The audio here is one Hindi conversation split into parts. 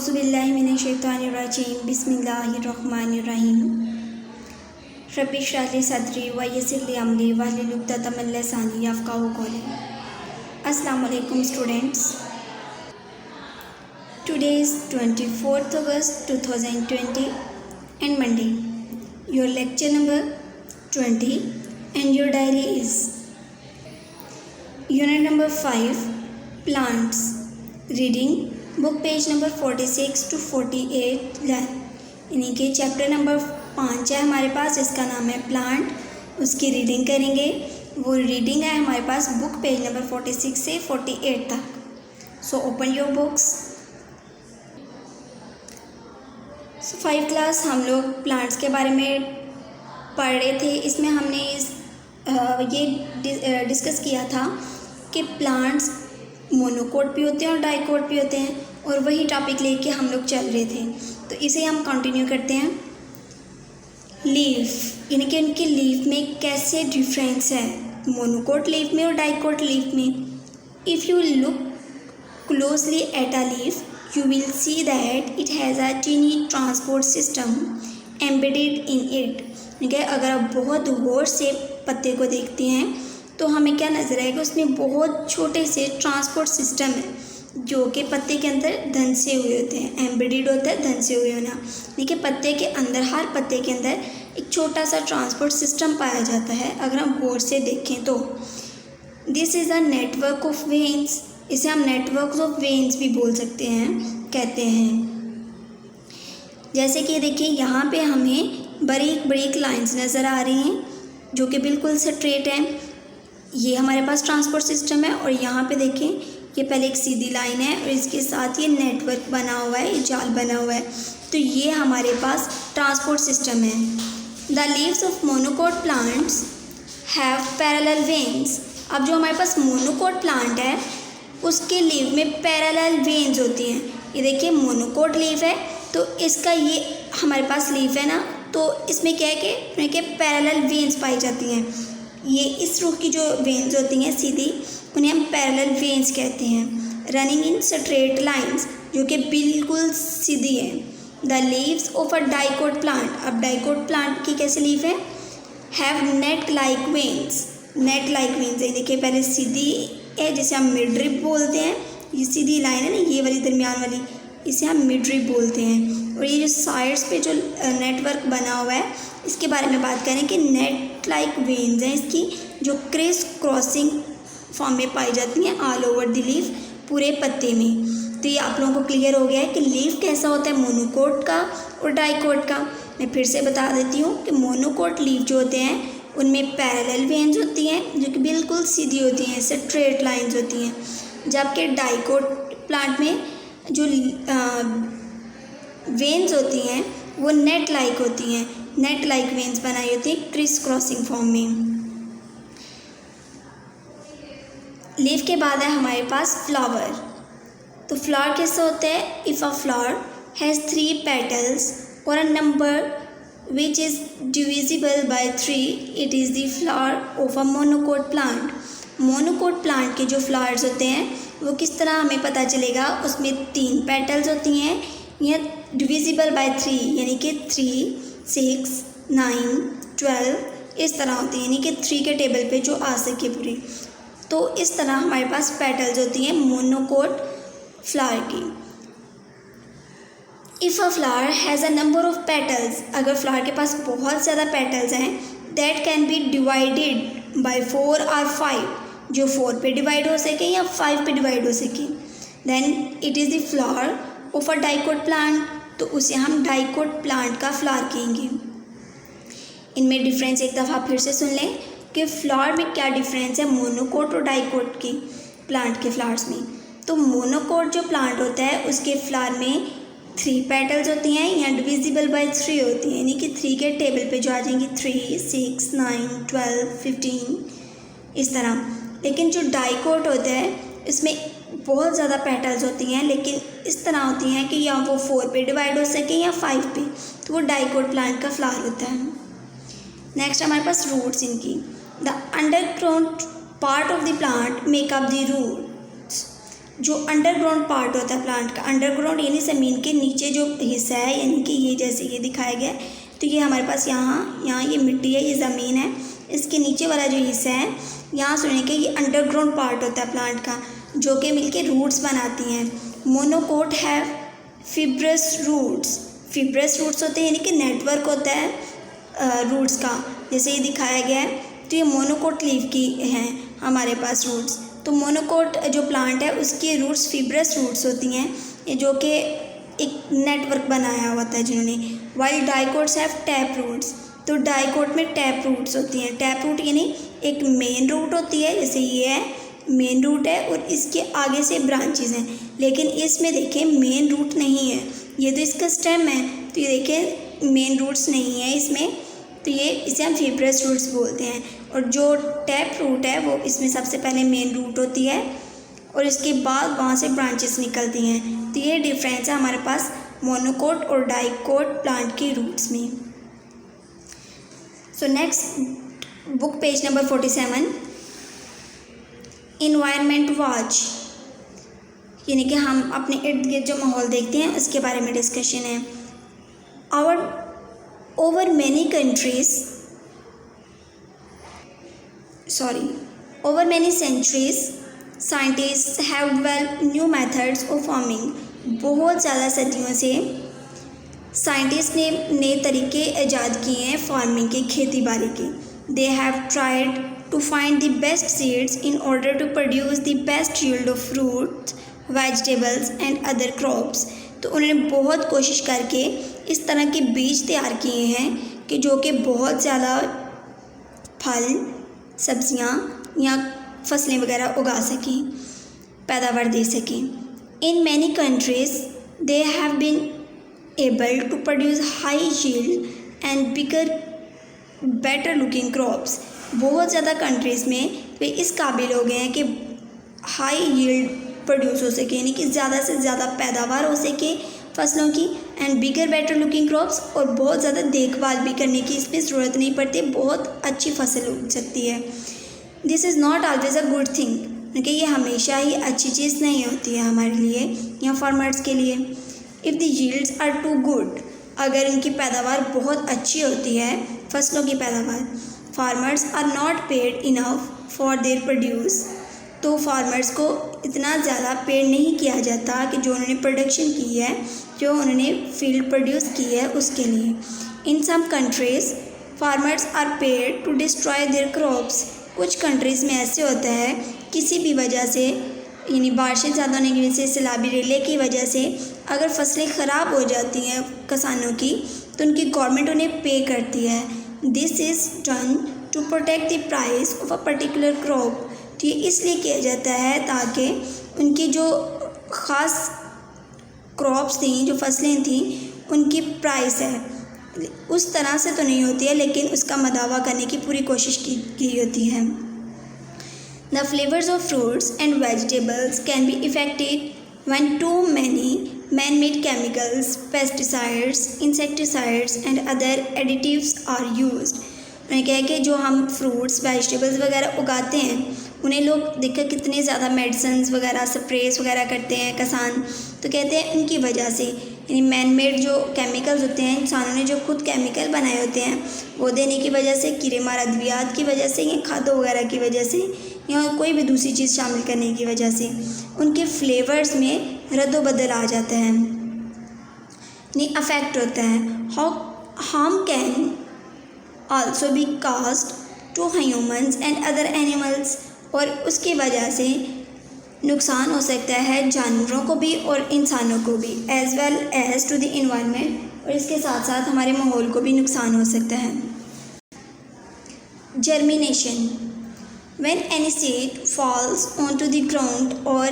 औज़ुबिल्लाहि मिनश्शैतानिर्रजीम बिस्मिल्लाहिर्रहमानिर्रहीम रब्बि इश्रह ली सदरी व यस्सिर ली अमरी वहलुल उक़दतम मिन लिसानी यफ़क़हू क़ौली। अस्सलामु अलैकुम students. Today is 24th August 2020 and Monday. Your lecture number 20 and your diary is Unit number 5 Plants. Reading book page number 46 to 48 यानी कि चैप्टर नंबर 5 है हमारे पास, इसका नाम है प्लांट। उसकी रीडिंग करेंगे। वो रीडिंग है हमारे पास बुक पेज नंबर 46 से 48 तक। So open your books. 5 class हम लोग प्लांट्स के बारे में पढ़ रहे थे। इसमें हमने ये डिस्कस किया था कि प्लांट्स मोनोकोट भी होते हैं और डाइकोट भी होते हैं, और वही टॉपिक लेके हम लोग चल रहे थे। तो इसे हम कंटिन्यू करते हैं। लीफ यानी कि उनके लीफ में कैसे डिफरेंस है मोनोकोट लीफ में और डाइकोट लीफ में। If you look closely at a leaf you will see that it has a tiny transport system embedded in it. ठीक है, अगर आप बहुत गौर से पत्ते को देखते हैं तो हमें क्या नज़र आएगा, उसमें बहुत छोटे से ट्रांसपोर्ट सिस्टम है जो कि पत्ते के अंदर धंसे हुए होते हैं। एम्बेडेड होता है धंसे हुए होना, यानी कि पत्ते के अंदर, हर पत्ते के अंदर एक छोटा सा ट्रांसपोर्ट सिस्टम पाया जाता है अगर हम गौर से देखें तो। This is a network of veins. इसे हम नेटवर्क ऑफ वेन्स भी बोल सकते हैं, कहते हैं। जैसे कि देखिए यहाँ पे हमें बारीक बारीक लाइंस नज़र आ रही हैं जो कि बिल्कुल स्ट्रेट हैं। ये हमारे पास ट्रांसपोर्ट सिस्टम है, और यहाँ पे देखें ये पहले एक सीधी लाइन है और इसके साथ ये नेटवर्क बना हुआ है, ये जाल बना हुआ है। तो ये हमारे पास ट्रांसपोर्ट सिस्टम है। The leaves of monocot plants have parallel veins. अब जो हमारे पास मोनोकोट प्लांट है उसके लीव में पैरेलल वेन्स होती हैं। ये देखिए मोनोकोट लीव है तो इसका ये हमारे पास लीव है ना, तो इसमें क्या है कि पैरेलल वेन्स पाई जाती हैं। ये इस रुख की जो वेन्स होती हैं सीधी, उन्हें हम पैरेलल वेन्स कहते हैं। रनिंग इन स्ट्रेट लाइंस, जो कि बिल्कुल सीधी है। The leaves of a dicot plant. अब डाइकोट प्लांट की कैसे लीव है, have net like veins. Net like veins है, देखिए पहले सीधी है जिसे हम मिडरिप बोलते हैं। ये सीधी लाइन है ना, ये वाली दरमियान वाली, इसे हम मिडरिप बोलते हैं। और ये जो साइड्स पे जो नेटवर्क बना हुआ है इसके बारे में बात करें कि नेट लाइक वेन्स हैं इसकी, जो क्रिस क्रॉसिंग फॉर्म में पाई जाती हैं ऑल ओवर द लीफ, पूरे पत्ते में। तो ये आप लोगों को क्लियर हो गया है कि लीफ कैसा होता है मोनोकोट का और डाइकोट का। मैं फिर से बता देती हूँ कि मोनोकोट लीफ जो होते हैं उनमें पैरेलल वेन्स होती हैं जो कि बिल्कुल सीधी होती हैं, स्ट्रेट लाइन्स होती हैं। जबकि डाइकोट प्लांट में जो वेन्स होती हैं वो नेट लाइक होती हैं, नेट लाइक वेन्स बनाई होती हैं क्रिस क्रॉसिंग फॉर्म में। लीफ के बाद है हमारे पास फ्लावर। तो फ्लावर कैसा होता है, if a flower has 3 petals और a number which is divisible by 3 it is the flower of a monocot plant. Monocot plant के जो फ्लावर्स होते हैं वो किस तरह हमें पता चलेगा, उसमें 3 पेटल्स होती हैं या डिविजिबल बाय 3 यानी कि 3, 6, 9, 12 इस तरह होती है, यानी कि 3 के टेबल पे जो आ सके पूरी। तो इस तरह हमारे पास पेटल्स होती हैं मोनोकोट फ्लावर की। If a flower has a number of petals, अगर फ्लावर के पास बहुत ज़्यादा पेटल्स हैं, that can be divided by 4 और 5, जो 4 पे डिवाइड हो सके या 5 पे डिवाइड हो सके, then it is the flower of a dicot plant. तो उसे हम डाइकोट प्लांट का फ्लावर कहेंगे। इनमें डिफरेंस एक दफ़ा फिर से सुन लें कि फ्लावर में क्या डिफरेंस है मोनोकोट और डाइकोट के प्लांट के फ्लावर्स में। तो मोनोकोट जो प्लांट होता है उसके फ्लावर में 3 पेटल्स होती हैं या डिविजिबल बाय 3 होती हैं, यानी कि 3 के टेबल पे जो आ जाएंगी 3, 6, 9, 12, 15 इस तरह। लेकिन जो डाइकोट होता है इसमें बहुत ज़्यादा पेटल्स होती हैं, लेकिन इस तरह होती हैं कि या वो 4 पे डिवाइड हो सके या 5 पे, तो वो डाइकोट प्लांट का फ्लावर होता है। नेक्स्ट हमारे पास रूट्स इनकी। The underground part of the plant make up the roots. जो अंडरग्राउंड पार्ट होता है प्लांट का, अंडरग्राउंड यानी ज़मीन के नीचे जो हिस्सा है, यानी कि ये जैसे ये दिखाया गया है, तो ये हमारे पास यहाँ ये मिट्टी है, ये ज़मीन है, इसके नीचे वाला जो हिस्सा है यहाँ सुनिए कि ये अंडरग्राउंड पार्ट होता है प्लांट का, जो कि मिलके रूट्स बनाती हैं। Monocot have fibrous roots, fibrous roots होते हैं यानी कि नेटवर्क होता है रूट्स का, जैसे ये दिखाया गया है। तो ये मोनोकोट लीफ की हैं हमारे पास रूट्स। तो मोनोकोट जो प्लांट है उसकी रूट्स फिब्रस रूट्स होती हैं, जो कि एक नेटवर्क बनाया होता है जिन्होंने। While dicots have tap roots, तो डाइकोट में टैप रूट्स होती हैं। टैप रूट यानी एक मेन रूट होती है, जैसे ये है मेन रूट है और इसके आगे से ब्रांचेस हैं, लेकिन इसमें देखें मेन रूट नहीं है, ये तो इसका स्टेम है, तो ये देखें मेन रूट्स नहीं है इसमें, तो ये इसे हम फिब्रस रूट्स बोलते हैं। और जो टैप रूट है वो इसमें सबसे पहले मेन रूट होती है और इसके बाद वहाँ से ब्रांचेस निकलती हैं। तो ये डिफरेंस है हमारे पास मोनोकोट और डाइकोट प्लांट की रूट्स में। So next book page number 47, environment watch, यानी कि हम अपने इर्द गिर्द जो माहौल देखते हैं उसके बारे में डिस्कशन है। Over many centuries, scientists have developed new methods of farming. बहुत ज़्यादा सदियों से साइंटिस्ट ने नए तरीके ईजाद किए हैं फार्मिंग के, खेती बाड़ी के। They have tried to find the best seeds in order to produce the best yield of fruits, vegetables and other crops. तो उन्होंने बहुत कोशिश करके इस तरह के बीज तैयार किए हैं कि जो कि बहुत ज़्यादा फल, सब्जियां या फसलें वगैरह उगा सकें, पैदावार दे सकें। In many countries they have been able to produce high yield and bigger better looking crops. बहुत ज़्यादा कंट्रीज़ में वे इस काबिल हो गए हैं कि हाई यील्ड प्रोड्यूस हो सके, यानी कि ज़्यादा से ज़्यादा पैदावार हो सके फसलों की, and bigger better looking crops, और बहुत ज़्यादा देखभाल भी करने की इसमें ज़रूरत नहीं पड़ती, बहुत अच्छी फसल उग सकती है। This is not always a good thing, क्योंकि ये हमेशा ही अच्छी चीज़ नहीं होती है हमारे लिए या फार्मर्स के लिए। If the yields are too good, अगर इनकी पैदावार बहुत अच्छी होती है, फसलों की पैदावार, farmers are not paid enough for their produce, तो फार्मर्स को इतना ज़्यादा पेड नहीं किया जाता कि जो उन्होंने प्रोडक्शन की है, जो उन्होंने फील्ड प्रोड्यूस की है उसके लिए। In some countries farmers are paid to destroy their crops, कुछ कंट्रीज़ में ऐसे होता है किसी भी वजह से, यानी बारिशें ज़्यादा होने की वजह से, सैलाबी रेले की वजह से अगर फसलें ख़राब हो जाती हैं किसानों की, तो उनकी गवर्नमेंट उन्हें पे करती है। This is done to protect the price of a particular crop, तो ये इसलिए किया जाता है ताकि उनकी जो ख़ास क्रॉप्स थी, जो फसलें थी, उनकी प्राइस है उस तरह से तो नहीं होती है, लेकिन उसका मदावा करने की पूरी कोशिश की होती है। The flavours of fruits and vegetables can be affected when too many man made chemicals, pesticides, insecticides and other additives are used. उन्हें कहा कि जो हम फ्रूट्स वेजिटेबल्स वगैरह उगाते हैं उन्हें लोग देखकर कितने ज़्यादा मेडिसिन वगैरह स्प्रेस वगैरह करते हैं किसान, तो कहते हैं उनकी वजह से, यानी मैन मेड जो केमिकल्स होते हैं, इंसानों ने जो खुद केमिकल बनाए होते हैं वो देने की वजह से, कीड़े मार अद्वियात की वजह से, या खादों वगैरह की वजह से, या कोई भी दूसरी चीज़ शामिल करने की वजह से उनके फ्लेवर्स में रद्दोबदल आ जाता है, यानी अफेक्ट होता है। Harm can also be caused to humans and other animals, और उसकी वजह से नुकसान हो सकता है जानवरों को भी और इंसानों को भी, as well as to the environment, और इसके साथ साथ हमारे माहौल को भी नुकसान हो सकता है। Germination, when any seed falls on to the ground और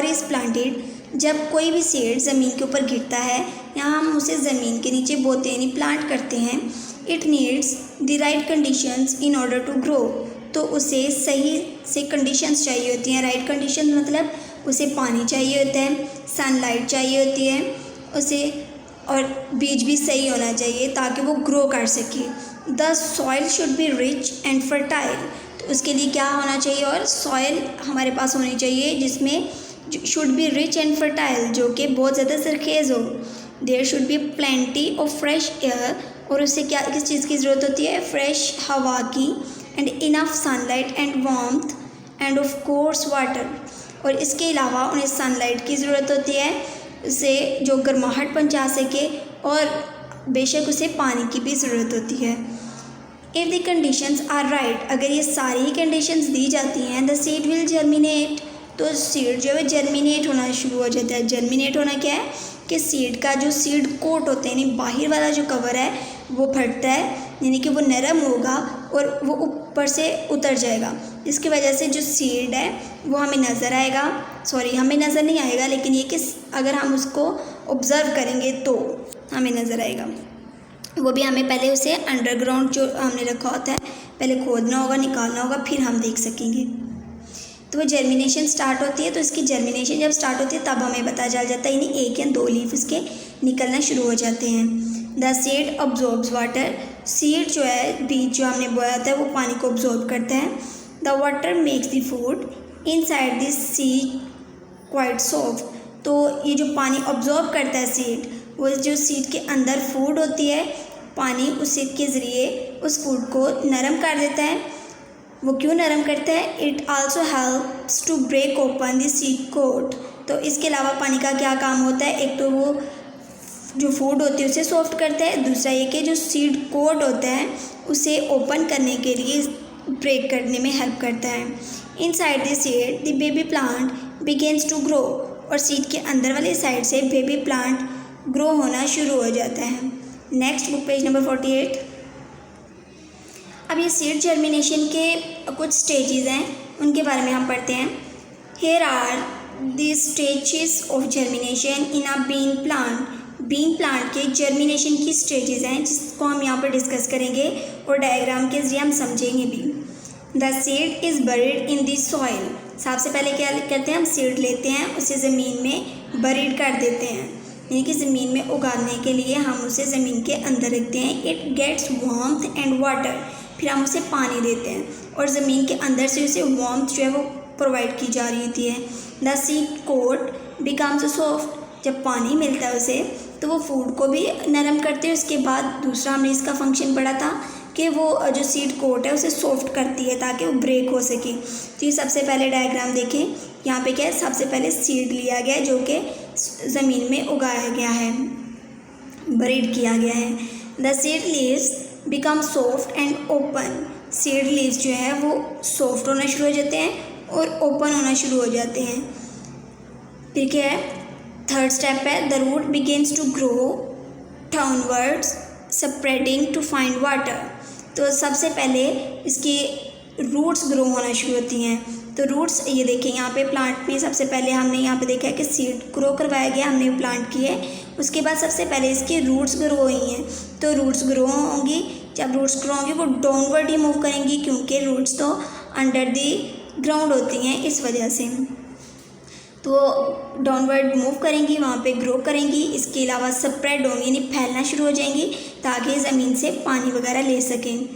इज़ प्लांटेड, जब कोई भी सीड ज़मीन के ऊपर गिरता है या हम उसे ज़मीन के नीचे बोते यानी प्लांट करते हैं, it needs the right conditions in order to grow, तो उसे सही से कंडीशंस चाहिए होती हैं। राइट कंडीशन मतलब उसे पानी चाहिए होता है, सनलाइट चाहिए होती है उसे, और बीज भी सही होना चाहिए ताकि वो ग्रो कर सके। The soil should be rich and fertile, तो उसके लिए क्या होना चाहिए, और सॉइल हमारे पास होनी चाहिए जिसमें should be rich and fertile, जो कि बहुत ज़्यादा सरखेज़ हो। There should be plenty of fresh air, और उससे क्या किस चीज़ की ज़रूरत होती है, फ्रेश हवा की, and enough sunlight and warmth end of course water, और इसके अलावा उन्हें सनलाइट की ज़रूरत होती है, उसे जो गर्माहट पहुंचा सके, और बेशक उसे पानी की भी ज़रूरत होती है। If the conditions are right, अगर ये सारी ही कंडीशंस दी जाती हैं, द सीड विल जर्मिनेट, तो सीड जो है जर्मिनेट होना शुरू हो जाता है। जर्मिनेट होना क्या है कि सीड का जो सीड कोट होते हैं, यानी बाहर वाला जो कवर है वो फटता है, यानी कि वो नरम होगा और वो ऊपर से उतर जाएगा। इसकी वजह से जो सीड है वो हमें नज़र आएगा, हमें नज़र नहीं आएगा, लेकिन ये कि अगर हम उसको ऑब्ज़र्व करेंगे तो हमें नज़र आएगा। वो भी हमें पहले उसे अंडरग्राउंड जो हमने रखा होता है पहले खोदना होगा, निकालना होगा, फिर हम देख सकेंगे। तो वो जर्मिनेशन स्टार्ट होती है, तो इसकी जर्मिनेशन जब स्टार्ट होती है तब हमें पता चल जाता है, यानी एक या दो लीफ इसके निकलना शुरू हो जाते हैं। The seed absorbs water, seed जो है बीज जो हमने बोया होता है वो पानी को अब्जॉर्ब करता है। The water makes the food inside this seed quite soft, तो ये जो पानी अब्जॉर्ब करता है सीड, वो जो सीड के अंदर फूड होती है, पानी उसी के ज़रिए उस फूड को नरम कर देता है। वो क्यों नरम करता है, it also helps to break open the seed coat, तो इसके अलावा पानी का क्या काम होता है, एक तो वो जो फूड होती है उसे सॉफ्ट करता है, दूसरा ये कि जो सीड कोट होता है उसे ओपन करने के लिए ब्रेक करने में हेल्प करता है। Inside the seed the baby plant begins to grow, और सीड के अंदर वाले साइड से बेबी प्लांट ग्रो होना शुरू हो जाता है। Next book page number 48। अब ये सीड जर्मिनेशन के कुछ स्टेजेस हैं, उनके बारे में हम पढ़ते हैं। Here are the stages of germination in a bean plant, bean plant के जर्मिनेशन की स्टेजेस हैं जिसको हम यहाँ पर डिस्कस करेंगे और डायग्राम के जरिए हम समझेंगे भी। The seed is buried in the soil, सबसे पहले क्या करते हैं, हम सीड लेते हैं, उसे ज़मीन में बरीड कर देते हैं, यानी कि ज़मीन में उगाने के लिए हम उसे ज़मीन के अंदर रखते हैं। It gets warmth and water, फिर हम उसे पानी देते हैं और ज़मीन के अंदर से उसे वार्मथ जो है वो प्रोवाइड की जा रही होती है। The seed coat becomes soft, जब पानी मिलता है उसे तो वो फूड को भी नरम करते हैं। उसके बाद दूसरा हमने इसका फंक्शन पढ़ा था कि वो जो सीड कोट है उसे सॉफ्ट करती है ताकि वो ब्रेक हो सके। तो ये सबसे पहले डायग्राम देखें, यहाँ पे क्या है, सबसे पहले सीड लिया गया है जो कि ज़मीन में उगाया गया है, ब्रीड किया गया है। The seed leaves become soft and open, seed leaves जो है वो सॉफ्ट होना शुरू हो जाते हैं और ओपन होना शुरू हो जाते हैं। फिर क्या है, थर्ड स्टेप है, the root begins to grow downwards spreading to find water, तो सबसे पहले इसकी रूट्स ग्रो होना शुरू होती हैं। तो रूट्स ये देखें यहाँ पे प्लांट में सबसे पहले हमने यहाँ पे देखा है कि सीड ग्रो करवाया गया, हमने प्लांट की है, उसके बाद सबसे पहले इसकी रूट्स ग्रो हुई हैं। तो रूट्स ग्रो होंगी, जब रूट्स ग्रो होंगी वो डाउनवर्ड ही मूव करेंगी क्योंकि रूट्स तो अंडर दी ग्राउंड होती हैं, इस वजह से तो डाउनवर्ड मूव करेंगी, वहाँ पे ग्रो करेंगी। इसके अलावा स्प्रेड होंगी, यानी फैलना शुरू हो जाएंगी ताकि ज़मीन से पानी वगैरह ले सकें।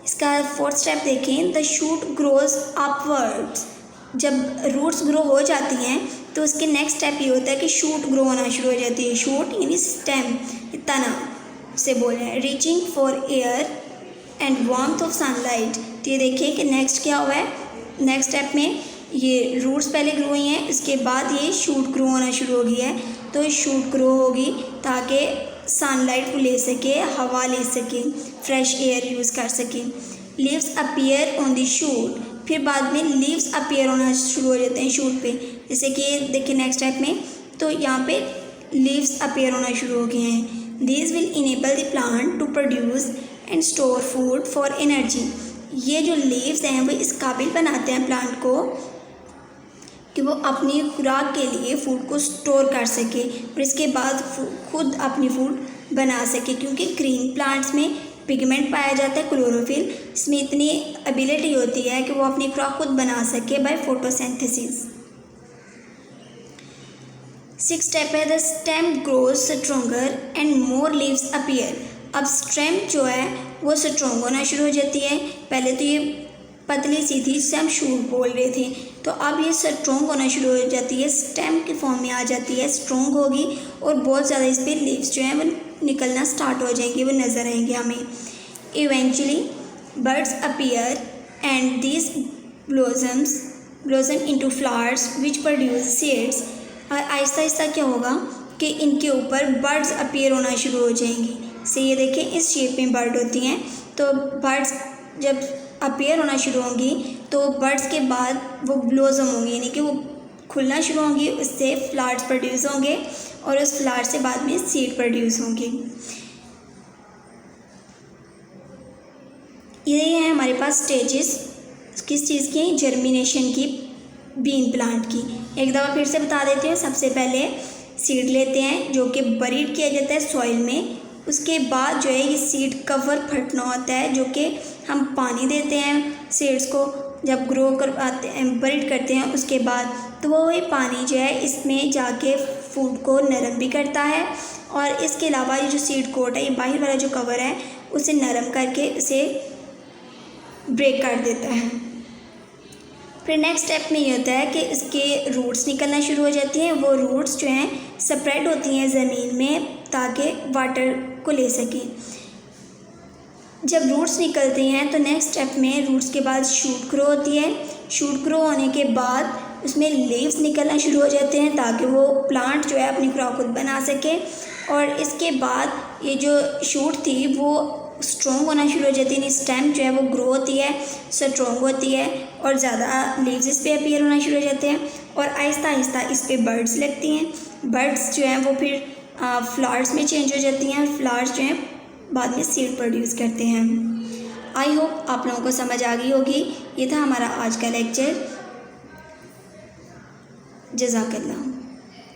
इसका फोर्थ स्टेप देखें, द शूट ग्रोज अपवर्ड्स, जब रूट्स ग्रो हो जाती हैं तो उसके नेक्स्ट स्टेप ये होता है कि शूट ग्रो होना शुरू हो जाती है। शूट यानी स्टेम, तना से बोल रहे हैं, reaching for air and warmth of sunlight. तो ये देखिए कि नेक्स्ट क्या हुआ है, नेक्स्ट स्टेप में ये रूट्स पहले ग्रो हुई हैं, इसके बाद ये शूट ग्रो होना शुरू हो गई है। तो शूट ग्रो होगी ताकि सनलाइट को ले सके, हवा ले सके, फ्रेश एयर यूज़ कर सके। Leaves appear on the shoot, फिर बाद में लीव्स अपीयर होना शुरू हो जाते हैं शूट पे, जैसे कि देखिए नेक्स्ट स्टेप में, तो यहाँ पे लीव्स अपीयर होना शुरू हो गए हैं। These will enable the plant to produce and store food for energy, ये जो लीव्स हैं वो इस काबिल बनाते हैं प्लांट को कि वो अपनी खुराक के लिए फूड को स्टोर कर सके और इसके बाद खुद अपनी फूड बना सके, क्योंकि ग्रीन प्लांट्स में पिगमेंट पाया जाता है, क्लोरोफिल, इसमें इतनी एबिलिटी होती है कि वो अपनी खुराक खुद बना सके बाय फोटोसिंथेसिस। सिक्स स्टेप है, the stem grows stronger and more leaves appear. अब स्टेम जो है वो स्ट्रोंग होना शुरू हो जाती है, पहले तो ये पतली सी थी जिसे हम शूट बोल रहे थे, तो अब ये स्ट्रॉन्ग होना शुरू हो जाती है, स्टेम के फॉर्म में आ जाती है, स्ट्रॉन्ग होगी और बहुत ज़्यादा इस पर लीव्स जो हैं वो निकलना स्टार्ट हो जाएंगे, वो नज़र आएंगे हमें। Eventually birds appear and this blossom into flowers which produce seeds. और आहिस्ता आहिस्ता क्या होगा कि इनके ऊपर बर्ड्स अपीयर होना शुरू हो जाएंगी। से ये देखें इस शेप में बर्ड होती हैं, तो बर्ड्स जब अपीयर होना शुरू होंगी तो बर्ड्स के बाद वो ब्लॉसम होंगी, यानी कि वो खुलना शुरू होंगी, उससे फ्लावर्स प्रोड्यूस होंगे और उस फ्लावर से बाद में सीड प्रोड्यूस होंगी। ये है हमारे पास स्टेजेस किस चीज़ की, जर्मिनेशन की, बीन प्लांट की। एक दफ़ा फिर से बता देती हूँ। सबसे पहले सीड लेते हैं जो कि बरीड किया जाता है सॉइल में, उसके बाद जो है ये सीड कवर फटना होता है, जो कि हम पानी देते हैं सीड्स को जब ग्रो करवाते हैं, बरीड करते हैं, उसके बाद तो वो ही पानी जो है इसमें जाके फूड को नरम भी करता है और इसके अलावा ये जो सीड कोट है, ये बाहर वाला जो कवर है उसे नरम करके उसे ब्रेक कर देता है। फिर नेक्स्ट स्टेप में ये होता है कि इसके रूट्स निकलना शुरू हो जाती हैं। वो रूट्स जो हैं स्प्रेड होती हैं ज़मीन में ताकि वाटर को ले सकें। जब रूट्स निकलती हैं तो नेक्स्ट स्टेप में रूट्स के बाद शूट ग्रो होती है। शूट ग्रो होने के बाद उसमें लीव्स निकलना शुरू हो जाते हैं ताकि वो प्लांट जो है अपनी खुराक खुद बना सके। और इसके बाद ये जो शूट थी वो स्ट्रॉन्ग होना शुरू हो जाती है, स्टेम जो है वो ग्रो होती है, स्ट्रॉन्ग होती है और ज़्यादा लीव्स इस पर अपीयर होना शुरू हो जाते हैं और आहिस्ता आहिस्ता इस पर बर्ड्स लगती हैं। बर्ड्स जो हैं वो फिर फ्लावर्स में चेंज हो जाती हैं और फ्लावर्स जो हैं बाद में सीड प्रोड्यूस करते हैं। आई होप आप लोगों को समझ आ गई होगी। ये था हमारा आज का लेक्चर। जज़ाकल्लाह।